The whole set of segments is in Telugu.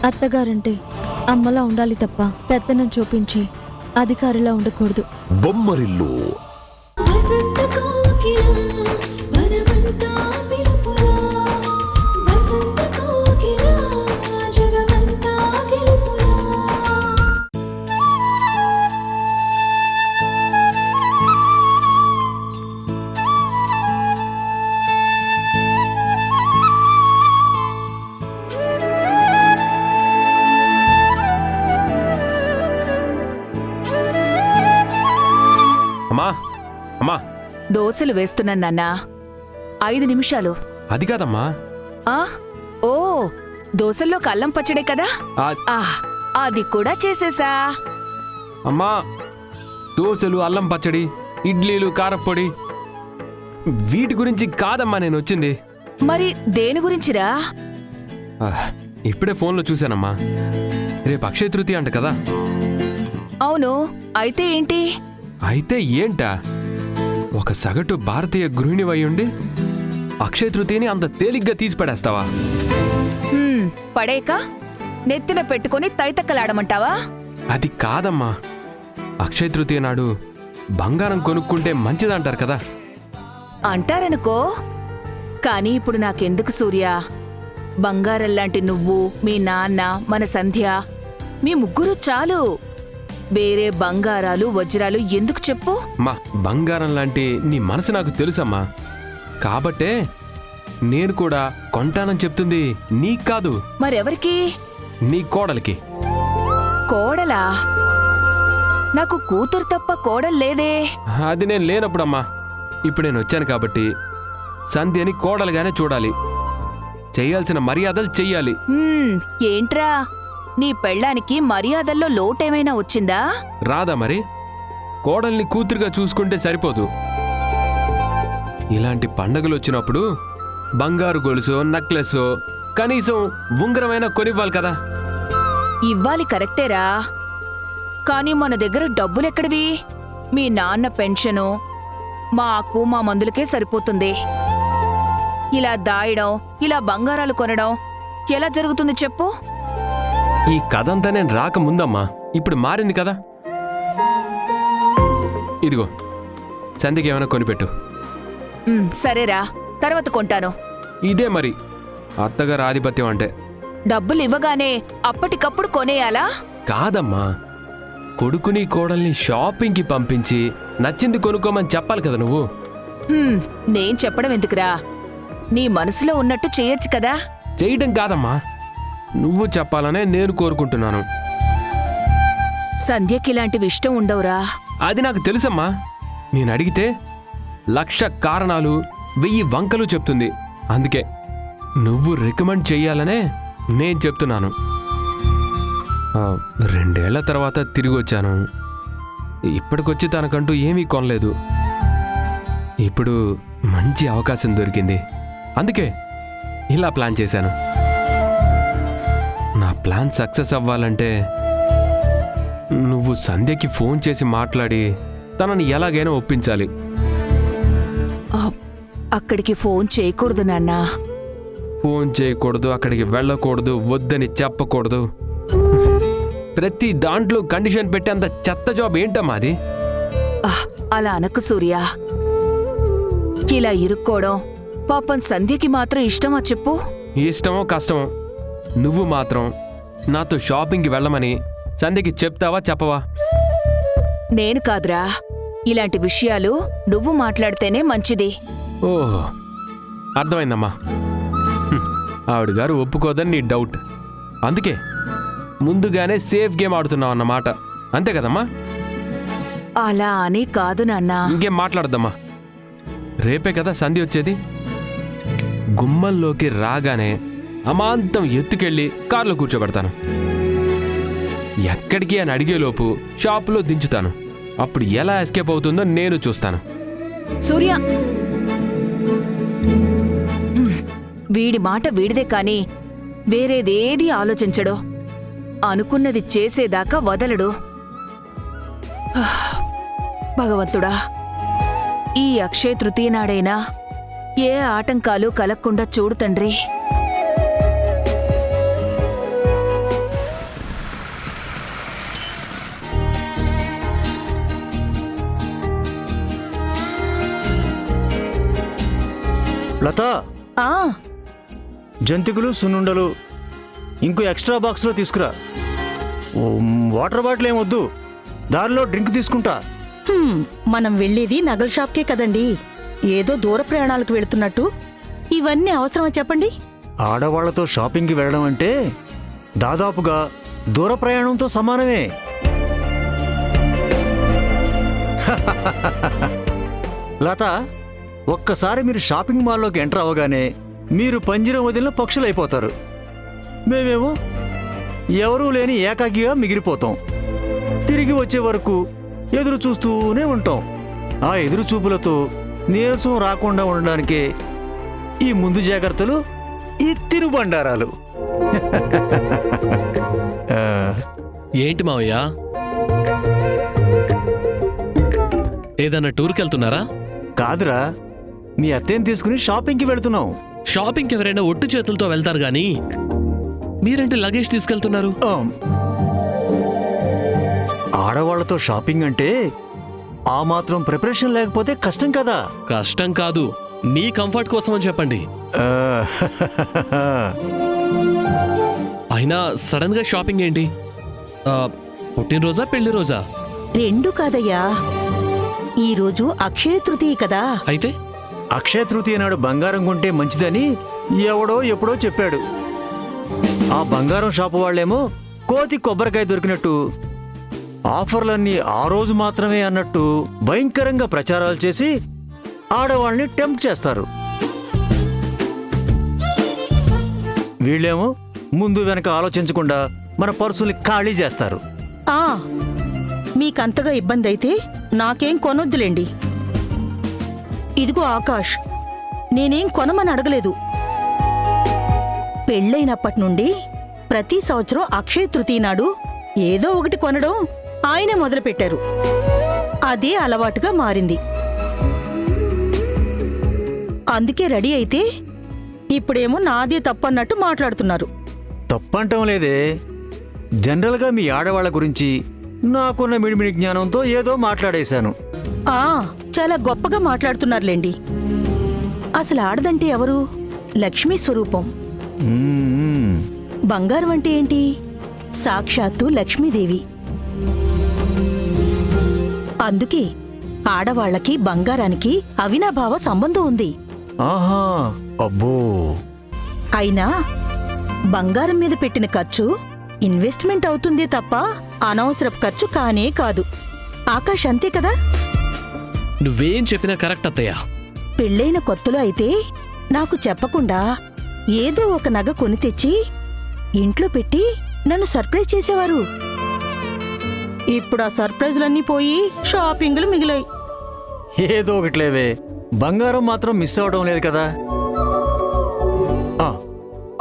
అత్తగారంటే అమ్మలా ఉండాలి తప్ప పెత్తనం చూపించి అధికారిలా ఉండకూడదు. బొమ్మరిల్లు అమ్మా, దోశలు వేస్తున్నాను నాన్నా. 5 నిమిషాలు. అది కాదమ్మా. ఓ, దోశల్లో అల్లం పచ్చడే కదా, అది కూడా చేసేసా. అమ్మా, దోశలు, అల్లం పచ్చడి, ఇడ్లీలు, కారప్పొడి వీటి గురించి కాదమ్మా నేను వచ్చింది. మరి దేని గురించిరా? ఇప్పుడే ఫోన్లో చూశానమ్మా, రేపు అక్షయ తృతీయ అంట కదా. అవును, అయితే ఏంటి? అయితే ఏంటా, ఒక సగటు భారతీయ గృహిణి అయ్యుండి అక్షయ తృతీయని అంత తేలిగ్గా తీసి పడేస్తావా? పడేక నెత్తిన పెట్టుకుని తైతక్కలాడమంటావా? అది కాదమ్మా, అక్షయ తృతీయ నాడు బంగారం కొనుక్కుంటే మంచిదంటారు కదా. అంటారనుకో, కానీ ఇప్పుడు నాకెందుకు సూర్య? బంగారంలాంటి నువ్వు, మీ నాన్న, మన సంధ్య, మీ ముగ్గురు చాలు. వేరే బంగారాలు, వజ్రాలు ఎందుకు చెప్పు? మా బంగారం లాంటి నీ మనసు నాకు తెలుసమ్మా, కాబట్టే నేను కూడా కొంటానని చెప్తుంది నీకు కాదు. మరెవరికి? నీ కోడలికి. కోడలా? నాకు కూతురు తప్ప కోడల్లేదే. అది నేను లేనప్పుడమ్మా. ఇప్పుడు నేను వచ్చాను కాబట్టి సంధ్యని కోడలుగానే చూడాలి, చెయ్యాల్సిన మర్యాదలు చెయ్యాలి. ఏంట్రా, నీ పెళ్ళానికి మర్యాదల్లో లోటేమైనా వచ్చిందా? రాదా మరి? కోడల్ని కూతురుగా చూసుకుంటే సరిపోదు. ఇలాంటి పండగలు వచ్చినప్పుడు బంగారు గొలుసో, నక్లెస్సో, కనీసం ఉంగరమైనా కొనివ్వాలి కదా. ఇవ్వాలి కరెక్టేరా, కానీ మన దగ్గర డబ్బులెక్కడివి? మీ నాన్న పెన్షను మాకు మా మందులకే సరిపోతుంది. ఇలా దాయడం, ఇలా బంగారాలు కొనడం ఎలా జరుగుతుంది చెప్పు? ఈ కథంతా నేను రాకముందమ్మా, ఇప్పుడు మారింది కదా. ఇదిగో సంధ్యకి ఏమైనా కొనిపెట్టు. సరేరా, తర్వాత కొంటాను. ఇదే మరి అత్తగారు ఆధిపత్యం అంటే. డబ్బులు ఇవ్వగానే అప్పటికప్పుడు కొనేయాలా? కాదమ్మా, కొడుకుని కోడల్ని షాపింగ్కి పంపించి నచ్చింది కొనుక్కోమని చెప్పాలి కదా నువ్వు. నేను చెప్పడం ఎందుకురా, నీ మనసులో ఉన్నట్టు చేయొచ్చు కదా. చేయడం కాదమ్మా, నువ్వు చెప్పాలనే నేను కోరుకుంటున్నాను. సంధ్యకి ఇలాంటివి ఇష్టం ఉండవురా. అది నాకు తెలుసమ్మా, నేను అడిగితే 1,00,000 కారణాలు 1000 వంకలు చెప్తుంది. అందుకే నువ్వు రికమెండ్ చెయ్యాలనే నేను చెప్తున్నాను. 2 ఏళ్ల తర్వాత తిరిగి వచ్చాను. ఇప్పటికొచ్చి తనకంటూ ఏమీ కొనలేదు. ఇప్పుడు మంచి అవకాశం దొరికింది, అందుకే ఇలా ప్లాన్ చేశాను. నా ప్లాన్ సక్సెస్ అవ్వాలంటే నువ్వు సంధ్యకి ఫోన్ చేసి మాట్లాడి తనని ఎలాగైనా ఒప్పించాలి. అక్కడికి ఫోన్ చేయకూడదు నాన్నా. ఫోన్ చేయకూడదు, అక్కడికి వెళ్ళకూడదు, వద్దని చెప్పకూడదు. ప్రతి దాంట్లో కండిషన్ పెట్టేంత చెత్త జాబ్ ఏంటమ్మా అది? అలా అనకు సూర్య. ఇలా ఇరుక్కోవడం పాపం సంధ్యకి మాత్రం ఇష్టమా చెప్పు? ఇష్టమో కష్టమో, నువ్వు మాత్రం నాతో షాపింగ్కి వెళ్ళమని సంధ్యకి చెప్తావా చెప్పవా? నేను కాదురా, ఇలాంటి విషయాలు నువ్వు మాట్లాడితేనే మంచిది. ఓహో, అర్థమైందమ్మా. ఆవిడ గారు ఒప్పుకోదని నీ డౌట్, అందుకే ముందుగానే సేఫ్ గేమ్ ఆడుతున్నావు అన్నమాట, అంతే కదమ్మా? అలా అని కాదు నాన్నా. ఇంకేం మాట్లాడద్దమ్మా, రేపే కదా సంధ్య వచ్చేది. గుమ్మంలోకి రాగానే అమాంతం ఎత్తుకెళ్ళి కారులో కూర్చోబెడతాను. ఎక్కడికి అని అడిగేలోపు షాపులో దించుతాను. అప్పుడు ఎలా ఎస్కేప్ అవుతుందో నేను చూస్తాను. సూర్య, వీడి మాట వీడిదే కాని వేరేదేదీ ఆలోచించడు. అనుకున్నది చేసేదాకా వదలడు. భగవంతుడా, ఈ అక్షయ తృతీయ నాడైనా ఏ ఆటంకాలు కలగకుండా చూడు తండ్రి. లత, ఆ జంతికలు, సున్నుండలు ఇంకో ఎక్స్ట్రా బాక్స్లో తీసుకురా. వాటర్ బాటిల్ ఏమొద్దు, దారిలో డ్రింక్ తీసుకుంటా. మనం వెళ్ళేది నగల షాప్కే కదండి, ఏదో దూర ప్రయాణాలకు వెళుతున్నట్టు ఇవన్నీ అవసరమా చెప్పండి? ఆడవాళ్లతో షాపింగ్కి వెళ్ళడం అంటే దాదాపుగా దూర ప్రయాణంతో సమానమే. లత, ఒక్కసారి మీరు షాపింగ్ మాల్లోకి ఎంటర్ అవ్వగానే మీరు పంజరం వదిలిన పక్షులైపోతారు. మేమేమో ఎవరూ లేని ఏకాకిగా మిగిలిపోతాం. తిరిగి వచ్చే వరకు ఎదురు చూస్తూనే ఉంటాం. ఆ ఎదురు చూపులతో నీరసం రాకుండా ఉండడానికే ఈ ముందు జాగ్రత్తలు, ఈ తిరుబండారాలు. ఏంటి మావయ్య, ఏదన్నా టూర్కి వెళ్తున్నారా? కాదురా, మీ అత్తేని తీసుకుని షాపింగ్కి వెళుతున్నాం. షాపింగ్కి ఎవరైనా ఒట్టు చేతులతో వెళ్తారు గాని మీరేంటి లగేజ్ తీసుకెళ్తున్నారు? ఆడవాళ్లతో షాపింగ్ అంటే ఆ మాత్రం ప్రిపరేషన్ లేకపోతే కష్టం కదా. కష్టం కాదు, నీ కంఫర్ట్ కోసం అని చెప్పండి. ఆ, అయినా సడన్ గా షాపింగ్ ఏంటి? పుట్టినరోజా పెళ్లి రోజా? రెండు కాదయ్యా, ఈరోజు అక్షయ తృతీయ కదా. అయితే అక్షయ తృతీయ నాడు బంగారం కొంటే మంచిదని ఎవడో ఎప్పుడో చెప్పాడు. ఆ బంగారం షాపు వాళ్ళేమో కోతి కొబ్బరికాయ దొరికినట్టు ఆఫర్లన్నీ ఆ రోజు మాత్రమే అన్నట్టు భయంకరంగా ప్రచారాలు చేసి ఆడవాళ్ళని టెంప్ట్ చేస్తారు. వీళ్ళేమో ముందు వెనక ఆలోచించకుండా మన పర్సుల్ని ఖాళీ చేస్తారు. ఆ మీకంతగా ఇబ్బంది అయితే నాకేం కొనొద్దులేండి. ఇదిగో ఆకాష్, నేనేం కొనమని అడగలేదు. పెళ్ళైనప్పటి నుండి ప్రతి సంవత్సరం అక్షయ తృతీయ నాడు ఏదో ఒకటి కొనడం ఆయనే మొదలుపెట్టారు. అదే అలవాటుగా మారింది. అందుకే రెడీ అయితే ఇప్పుడేమో నాదే తప్పన్నట్టు మాట్లాడుతున్నారు. తప్పంటం లేదే, జనరల్గా మీ ఆడవాళ్ల గురించి నాకున్న మిడిమిడి జ్ఞానంతో ఏదో మాట్లాడేశాను. చాలా గొప్పగా మాట్లాడుతున్నారులేండి. అసలు ఆడదంటే ఎవరు? లక్ష్మీ స్వరూపం. బంగారం అంటే ఏంటి? సాక్షాత్తు లక్ష్మీదేవి. అందుకే ఆడవాళ్లకి బంగారానికి అవినాభావ సంబంధం ఉంది. ఆహా, అబ్బో. అయినా బంగారం మీద పెట్టిన ఖర్చు ఇన్వెస్ట్మెంట్ అవుతుందే తప్ప అనవసరపు ఖర్చు కానే కాదు. ఆకాష్ అంతే కదా? నువ్వేం చెప్పినా కరెక్ట్ అత్తయ్య. పెళ్ళైన కొత్తలో అయితే నాకు చెప్పకుండా ఏదో ఒక నగ కొని తెచ్చి ఇంట్లో పెట్టి నన్ను సర్ప్రైజ్ చేసేవారు. ఇప్పుడు ఆ సర్ప్రైజ్లన్నీ పోయి షాపింగ్లు మిగిలాయి. ఏదో ఒకట్లేవే, బంగారం మాత్రం మిస్ అవడం లేదు కదా.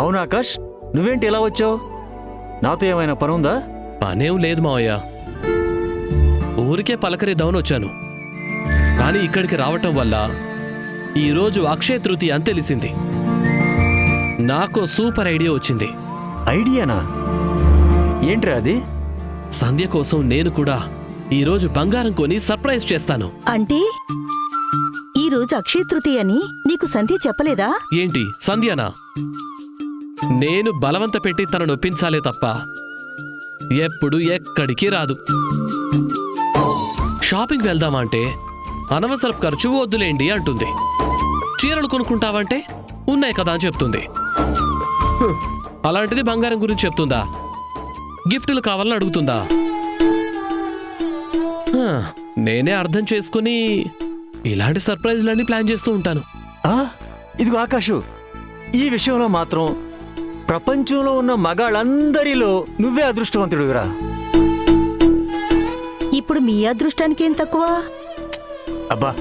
అవును ఆకాష్, నువ్వేంటి ఇలా వచ్చావు? నాతో ఏమైనా పనుందా? పనేం లేదు మావయ్య, ఊరికే పలకరిద్దామని వచ్చాను. కానీ ఇక్కడికి రావటం వల్ల ఈరోజు అక్షయ తృతీయ అని తెలిసింది. నాకు సూపర్ ఐడియా వచ్చింది. ఐడియానా? ఏంట్రా అది? సంధ్య కోసం నేను కూడా ఈరోజు బంగారం కొని సర్ప్రైజ్ చేస్తాను. అంటే ఈరోజు అక్షయ తృతీయ అని నీకు సంధ్య చెప్పలేదా? ఏంటి సంధ్యనా? నేను బలవంత పెట్టి తనను ఒప్పించాలే తప్ప ఎప్పుడు ఎక్కడికి రాదు. షాపింగ్ వెళ్దామంటే అనవసరపు ఖర్చు వద్దులేండి అంటుంది. చీరలు కొనుక్కుంటావంటే ఉన్నాయి కదా అని చెప్తుంది. అలాంటిది బంగారం గురించి చెప్తుందా? గిఫ్టులు కావాలని అడుగుతుందా? నేనే అర్థం చేసుకుని ఇలాంటి సర్ప్రైజ్లన్నీ ప్లాన్ చేస్తూ ఉంటాను. ఇదిగో ఆకాషు, ఈ విషయంలో మాత్రం ప్రపంచంలో ఉన్న మగాళ్ళందరిలో నువ్వే అదృష్టవంతుడురా. ఇప్పుడు మీ అదృష్టానికేం తక్కువ? అబ్బా,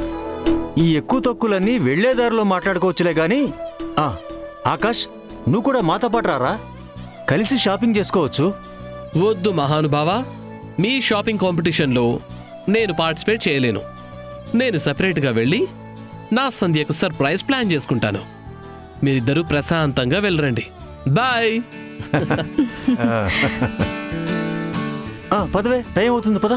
ఈ ఎక్కువ తక్కువలన్నీ వెళ్లేదారిలో మాట్లాడుకోవచ్చులే గాని. ఆకాష్, నువ్వు కూడా మాతో పాటు రారా, కలిసి షాపింగ్ చేసుకోవచ్చు. వద్దు మహానుభావా, మీ షాపింగ్ కాంపిటీషన్లో నేను పార్టిసిపేట్ చేయలేను. నేను సెపరేట్గా వెళ్ళి నా సంధ్యకు సర్ప్రైజ్ ప్లాన్ చేసుకుంటాను. మీరిద్దరూ ప్రశాంతంగా వెళ్ళరండి. బాయ్. పదవే, టైం అవుతుంది, పద.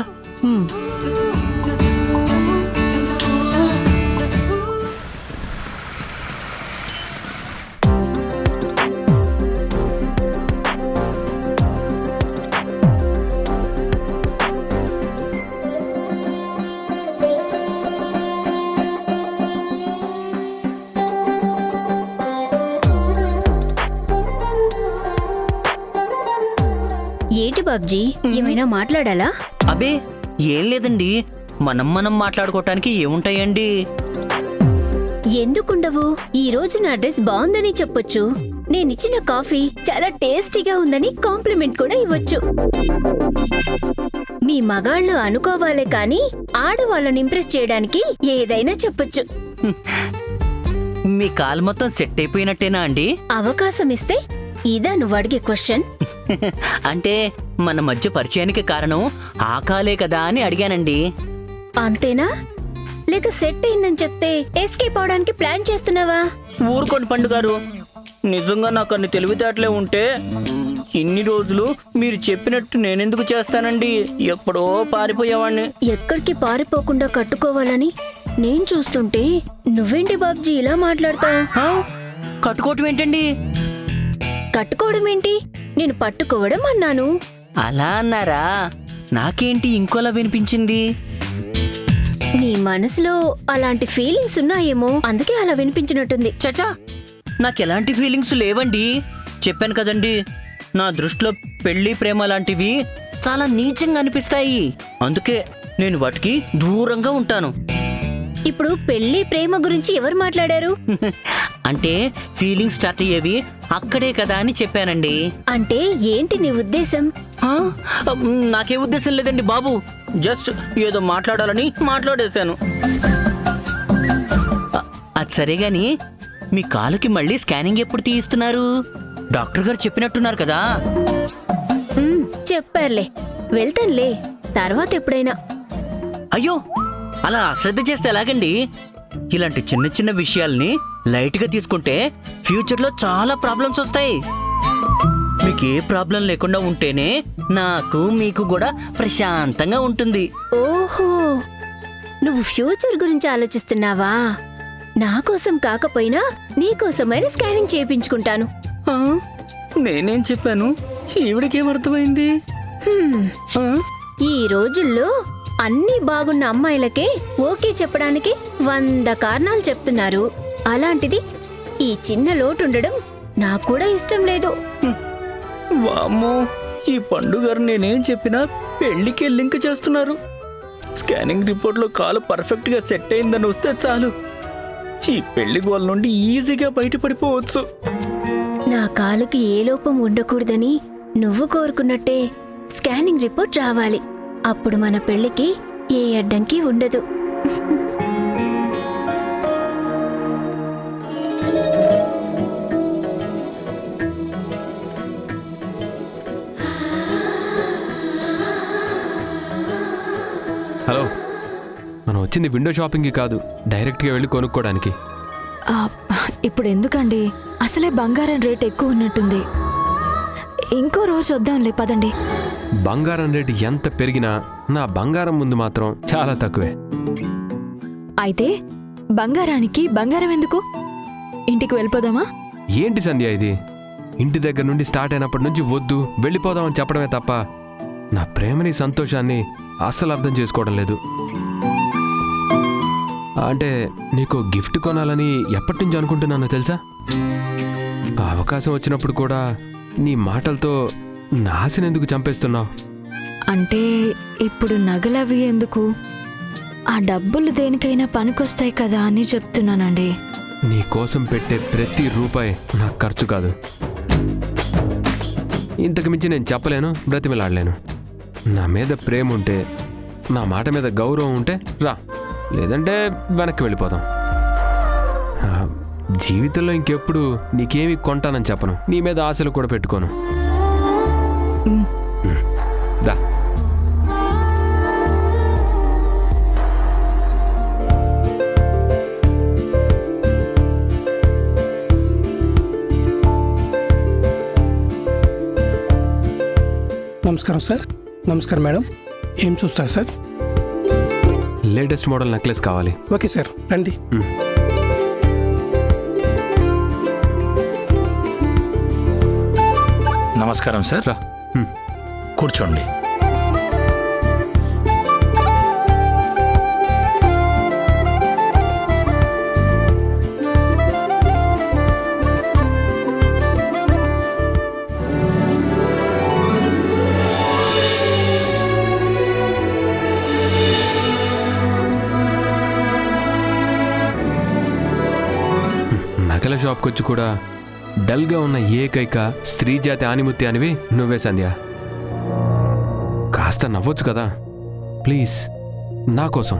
ఏంటి బాబ్జీ, ఏమైనా మాట్లాడాలా? అబే ఏం లేదండి, మనం మాట్లాడుకోవటానికి ఏముంటాయండి. ఎందుకుండవు? ఈ రోజు నా డ్రెస్ బాగుందని చెప్పొచ్చు. నేనిచ్చిన కాఫీ చాలా టేస్టీగా ఉందని కాంప్లిమెంట్ కూడా ఇవ్వచ్చు. మీ మగాళ్ళు అనుకోవాలే కాని ఆడవాళ్ళని ఇంప్రెస్ చేయడానికి ఏదైనా చెప్పొచ్చు. మీ కాలు మొత్తం సెట్ అయిపోయినట్టేనా అండి? అవకాశం ఇస్తే ఇదా నువ్వు అడిగే క్వశ్చన్? అంటే మన మధ్య పరిచయానికి కారణం ఆ కాలే కదా అని అడిగానండి. అంతేనా? లేక సెట్ అయిందని చెప్తే ఎస్కేప్ అవడానికి ప్లాన్ చేస్తున్నావా? ఊరుకోండి పండు గారు, నిజంగా నాకు అన్ని తెలివితేటలే ఉంటే ఇన్ని రోజులు మీరు చెప్పినట్టు నేనెందుకు చేస్తానండి? ఎప్పుడో పారిపోయేవాణ్ణి. ఎక్కడికి పారిపోకుండా కట్టుకోవాలని నేను చూస్తుంటే నువ్వేంటి బాబ్జీ ఇలా మాట్లాడతావు? ఆ? కట్టుకోవటం ఏంటండి? కట్టుకోవడం ఏంటి? నేను పట్టుకోవడం అన్నాను. అలా అన్నారా? నాకేంటి ఇంకోలా వినిపించింది. నీ మనసులో అలాంటి ఫీలింగ్స్ ఉన్నాయేమో, అందుకే అలా వినిపించినట్టుంది. చచా, నాకెలాంటి ఫీలింగ్స్ లేవండి. చెప్పాను కదండి, నా దృష్టిలో పెళ్లి ప్రేమ లాంటివి చాలా నీచంగా అనిపిస్తాయి. అందుకే నేను వాటికి దూరంగా ఉంటాను. ఇప్పుడు పెళ్లి ప్రేమ గురించి ఎవరు మాట్లాడారు? అంటే ఫీలింగ్స్ స్టార్ట్ అయ్యేవి అక్కడే కదా అని చెప్పానండి. అంటే ఏంటి నీ ఉద్దేశం? ఆ? నాకే ఉద్దేశం లేదండి బాబు, జస్ట్ ఏదో మాట్లాడాలని మాట్లాడేశాను. అది సరే గాని మీ కాలుకి మళ్ళీ స్కానింగ్ ఎప్పుడు తీయిస్తున్నారు? డాక్టర్ గారు చెప్పినట్టున్నారు కదా. చెప్పారులే, వెళ్తానులే తర్వాత ఎప్పుడైనా. అయ్యో, అలా అశ్రద్ధ చేస్తే ఎలాగండి? ఇలాంటి చిన్న చిన్న విషయాల్ని లైట్గా తీసుకుంటే ఫ్యూచర్లో చాలా ప్రాబ్లమ్స్ వస్తాయి. మీకు ఏ ప్రాబ్లం లేకుండా ఉంటేనే నాకు మీకు కూడా ప్రశాంతంగా ఉంటుంది. ఓహో, నువ్వు ఫ్యూచర్ గురించి ఆలోచిస్తున్నావా? నా కోసం కాకపోయినా నీ కోసమైనా స్కానింగ్ చేయించుకుంటాను. ఆ? నేనేం చెప్పాను? ఈవిడికేం అర్థమైంది? ఆ? ఈ రోజుల్లో అన్నీ బాగున్న అమ్మాయిలకే ఓకే చెప్పడానికి 100 కారణాలు చెప్తున్నారు. అలాంటిది ఈ చిన్న లోటుండడం నాకు కూడా ఇష్టం లేదు. వామ్మో, ఈ పండుగారు నేనేం చెప్పినా పెళ్లికే లింక్ చేస్తున్నారు. స్కానింగ్ రిపోర్ట్లో కాలు పర్ఫెక్ట్గా సెట్ అయిందని వస్తే చాలు, ఈ పెళ్లి గోల నుండి ఈజీగా బయటపడిపోవచ్చు. నా కాలుకి ఏ లోపం ఉండకూడదని నువ్వు కోరుకున్నట్టే స్కానింగ్ రిపోర్ట్ రావాలి. అప్పుడు మన పెళ్లికి ఏ అడ్డంకి ఉండదు. హలో, మనం వచ్చింది విండో షాపింగ్కి కాదు, డైరెక్ట్గా వెళ్ళి కొనుక్కోవడానికి. ఇప్పుడు ఎందుకండి? అసలే బంగారం రేట్ ఎక్కువ ఉన్నట్టుంది. ఇంకో రోజు వద్దాంలే, పదండి. బంగారం రేటు ఎంత పెరిగినా నా బంగారం ముందు మాత్రం చాలా తక్కువే. అయితే బంగారానికి బంగారం ఎందుకు? ఇంటికి వెళ్ళిపోదామా? ఏంటి సంధ్య ఇది? ఇంటి దగ్గర నుండి స్టార్ట్ అయినప్పటి నుంచి వద్దు వెళ్ళిపోదామని చెప్పడమే తప్ప నా ప్రేమని సంతోషాన్ని అస్సలు అర్థం చేసుకోవడం లేదు. అంటే నీకు గిఫ్ట్ కొనాలని ఎప్పటి నుంచి అనుకుంటున్నానో తెలుసా? ఆ అవకాశం వచ్చినప్పుడు కూడా నీ మాటలతో నా ఆశను ఎందుకు చంపేస్తున్నావు? అంటే ఇప్పుడు నగలవి ఎందుకు? ఆ డబ్బులు దేనికైనా పనికొస్తాయి కదా అని చెప్తున్నానండి. నీ కోసం పెట్టే ప్రతి రూపాయి నాకు ఖర్చు కాదు. ఇంతకు మించి నేను చెప్పలేను, బ్రతిమలాడలేను. నా మీద ప్రేమ ఉంటే, నా మాట మీద గౌరవం ఉంటే రా, లేదంటే వెనక్కి వెళ్ళిపోదాం. జీవితంలో ఇంకెప్పుడు నీకేమి కొంటానని చెప్పను, నీ మీద ఆశలు కూడా పెట్టుకోను. దా. నమస్కారం సార్. నమస్కారం మేడం. ఏం చూస్తారు సార్? లేటెస్ట్ మోడల్ నెక్లెస్ కావాలి. ఓకే సార్, రండి. నమస్కారం సార్. రా, కూర్చోండి. షాప్కి వచ్చి కూడా డల్గా ఉన్న ఏకైక స్త్రీ జాతి ఆనిముత్తి అనివి నువ్వే సంధ్య. కాస్త నవ్వొచ్చు కదా ప్లీజ్, నా కోసం.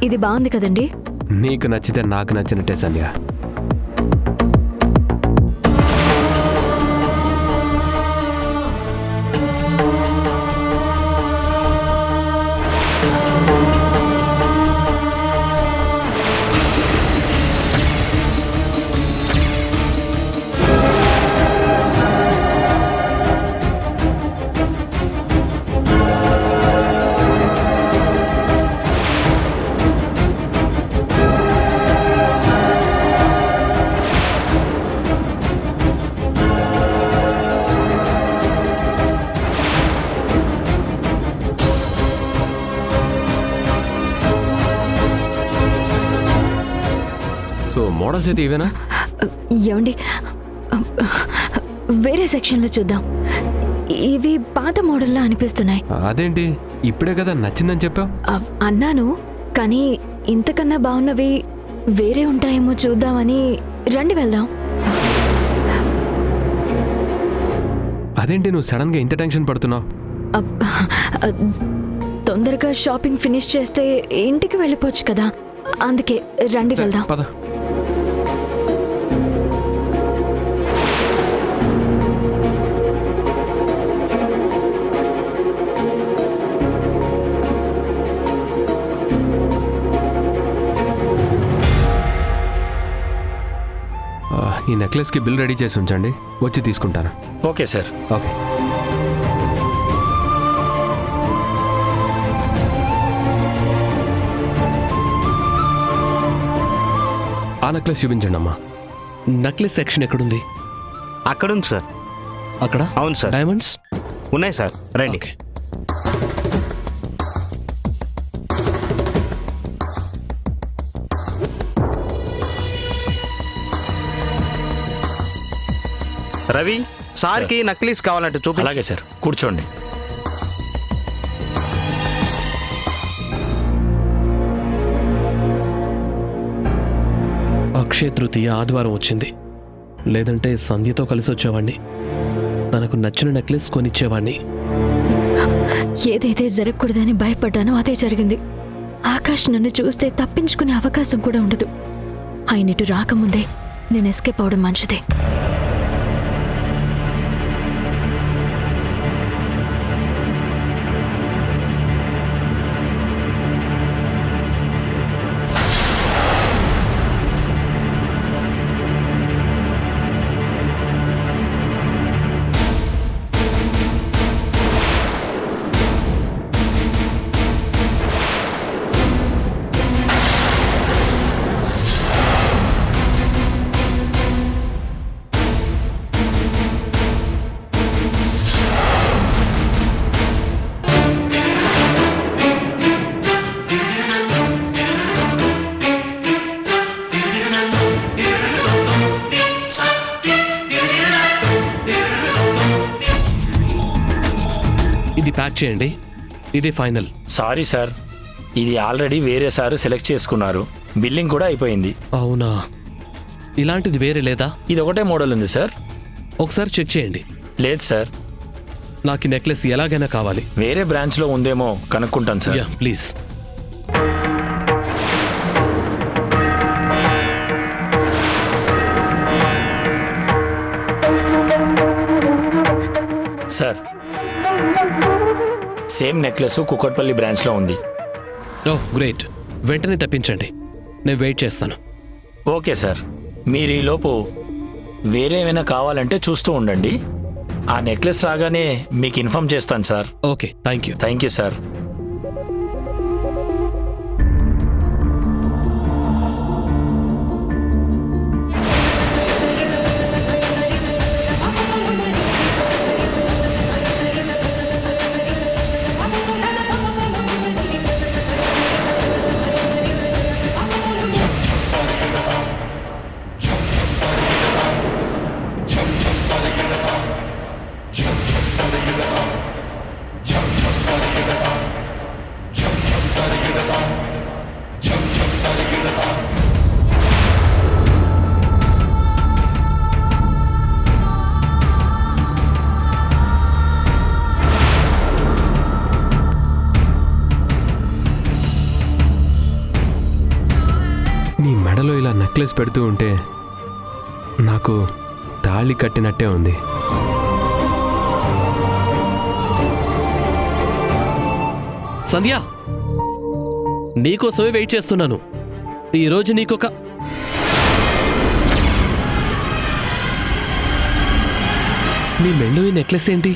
ఇది బాగుంది కదండి. నీకు నచ్చితే నాకు నచ్చినట్టే సంధ్య. సో మోడల్స్ అయితే ఇవేనా? ఏమండి, వేరే సెక్షన్లో చూద్దాం. ఇవి పాత మోడల్లా అనిపిస్తున్నాయి. అదేంటి ఇప్పుడే కదా నచ్చిందని చెప్పావు? అన్నాను, కానీ ఇంతకన్నా బాగున్నవి వేరే ఉంటాయేమో చూద్దామని. రండి వెళ్దాం. అదేంటి నువ్వు సడన్గా ఇంత టెన్షన్ పడుతున్నావు? తొందరగా షాపింగ్ ఫినిష్ చేస్తే ఇంటికి వెళ్ళిపోవచ్చు కదా, అందుకే. రండి వెళ్దాం. పద. ఈ నెక్లెస్కి బిల్ రెడీ చేసి ఉంచండి, వచ్చి తీసుకుంటాను. Okay sir. ఓకే. ఆ నెక్లెస్ చూపించండి అమ్మా. నక్లెస్ సెక్షన్ ఎక్కడుంది? అక్కడుంది సార్. అక్కడ? అవును సార్. డైమండ్స్ ఉన్నాయి సార్, రండి. ఓకే. రవి, సార్కి నక్లీస్ కావాలంటే చూపి. అలాగే సార్, కూర్చోండి. అక్షయ తృతీయ ఆదివారం వచ్చింది, లేదంటే సంధ్యతో కలిసి వచ్చేవాడిని. తనకు నచ్చిన నెక్లెస్ కొనిచ్చేవాడిని. ఏదైతే జరగకూడదని భయపడ్డానో అదే జరిగింది. ఆకాష్ నన్ను చూస్తే తప్పించుకునే అవకాశం కూడా ఉండదు. ఆయన ఇటు రాకముందే నేను ఎస్కేప్ అవడం మంచిదే. ఇది ప్యాక్ చేయండి, ఇది ఫైనల్. సారీ సార్, ఇది ఆల్రెడీ వేరే సార్ సెలెక్ట్ చేసుకున్నారు. బిల్లింగ్ కూడా అయిపోయింది. అవునా? ఇలాంటిది వేరే లేదా? ఇది ఒకటే మోడల్ ఉంది సార్. ఒకసారి చెక్ చేయండి. లేదు సార్, నాకు ఈ నెక్లెస్ ఎలాగైనా కావాలి. వేరే బ్రాంచ్లో ఉందేమో కనుక్కుంటాను sir. Yeah please. Sir, same necklace Kukatpally బ్రాంచ్లో ఉంది. ఓ గ్రేట్, వెంటనే తెప్పించండి, నేను వెయిట్ చేస్తాను. ఓకే సార్, మీరు ఈలోపు వేరే ఏమైనా కావాలంటే చూస్తూ ఉండండి. ఆ నెక్లెస్ రాగానే మీకు ఇన్ఫామ్ చేస్తాను sir. Okay, thank you. Thank you sir. నీ మెడలో ఇలా నెక్లెస్ పెడుతూ ఉంటే నాకు తాళి కట్టినట్టే ఉంది. సంధ్య, నీకోసమే వెయిట్ చేస్తున్నాను. ఈరోజు నీకొక నీ మెండు ఈ నెక్లెస్ ఏంటి?